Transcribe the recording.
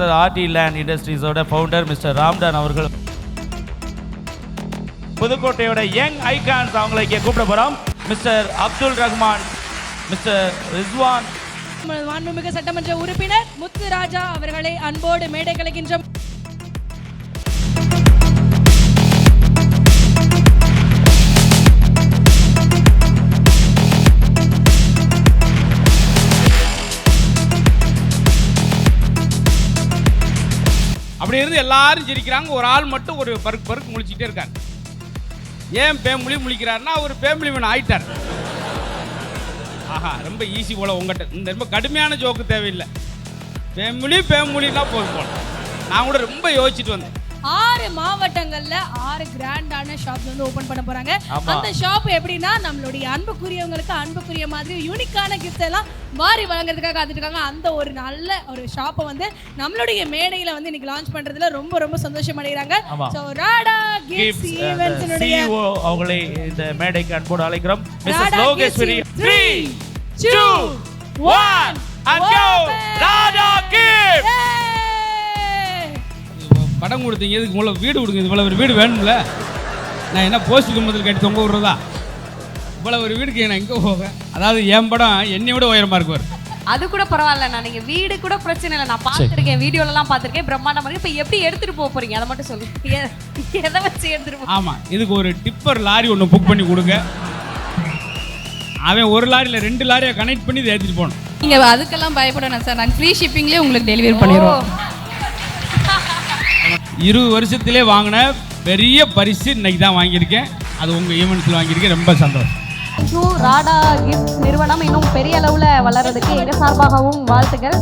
Mister RD land இண்டஸ்ட்ரீஸோட founder mister Ramdan அவர்கள், புதுக்கோட்டையோட யங் ஐகான்ஸ் அவங்களை இங்கே கூப்பிட போகிறோம். மிஸ்டர் அப்துல் ரஹ்மான், மிஸ்டர் ரிஸ்வான், மாண்புமிகு சட்டமன்ற உறுப்பினர் முத்துராஜா அவர்களை அன்போடு மேடை கலைக்கின்றோம். அப்படி இருந்து எல்லாரும் சிரிக்கிறாங்க. ஒரு ஆள் மட்டும் ஒரு பருக்கு முழிச்சிட்டே இருக்காரு. ஏன் பேமொழி முழிக்கிறாருன்னா அவர் பேமொழி மேன் ஆயிட்டார். ஆஹா, ரொம்ப ஈஸி போல உங்கள்கிட்ட இந்த ரொம்ப கடுமையான ஜோக்கு தேவையில்லை. பேமொழினா போதும் போல. நான் கூட ரொம்ப யோசிச்சுட்டு வந்தேன். 6 மாவட்டங்கள்ல 6 கிராண்டான ஷாப்ஸ் வந்து ஓபன் பண்ண போறாங்க. அந்த ஷாப் எப்படின்னா நம்மளுடைய அன்புக்குரியவங்களுக்கு அன்புக்குரிய மாதிரி யூனிக்கான கிஃப்ட்ஸ் எல்லாம் வாரி வழங்குறதுக்காக காத்துட்டு இருக்காங்க. அந்த ஒரு நல்ல ஒரு ஷாப்பை வந்து நம்மளுடைய மேடையில வந்து இன்னைக்கு லான்ச் பண்றதுல ரொம்ப ரொம்ப சந்தோஷம் அடைகிறாங்க. சோ ராடா கிஃப்ட்ஸ் ஈவென்ட்ஸ்னுடைய அவங்களை இந்த மேடைக்கு அன்போடு அழைக்கிறோம். மிஸ்ஸஸ் லோகேஸ்வரி 3 2 1 and go ராடா கிஃப்ட்ஸ். படம் கொடுத்தீங்க, இதுக்கு மூலம் வீடு கொடுங்க. இவ்வளோ ஒரு வீடு வேணும்ல. நான் என்ன போஸ்ட் கும்பத்தில் கட்டி தொங்க விடுறதா? இவ்வளோ ஒரு வீடுக்கு நான் எங்கே போக? அதாவது என் படம் என்னை விட உயரமாக இருக்குவார். அது கூட பரவாயில்ல. நான் நீங்கள் வீடு கூட பிரச்சனை இல்லை. நான் பார்த்துருக்கேன், வீடியோலலாம் பார்த்துருக்கேன். பிரம்மாண்டமாக இப்போ எப்படி எடுத்துகிட்டு போக போகிறீங்க அதை மட்டும் சொல்லுங்க. எதை வச்சு எடுத்துகிட்டு போ? ஆமாம், இதுக்கு ஒரு டிப்பர் லாரி ஒன்று புக் பண்ணி கொடுங்க. அவன் ஒரு லாரியில் 2 லாரியை கனெக்ட் பண்ணி இதை ஏற்றிட்டு போகணும். நீங்கள் அதுக்கெல்லாம் பயப்படணும் சார். நாங்கள் ஃப்ரீ ஷிப்பிங்லேயே உங்களுக்கு டெலிவரி பண்ணிடுவோம். 20 வருஷத்திலே வாங்கின பெரிய பரிசு இன்னைக்கு தான் வாங்கியிருக்கேன். அது உங்கள் ஈவெண்ட்ஸில் வாங்கியிருக்கேன். ரொம்ப சந்தோஷம். ராடா கிஃப்ட் நிறுவனம் இன்னும் பெரிய அளவில் வளர்றதுக்கு எங்கள் சார்பாகவும் வாழ்த்துக்கள்.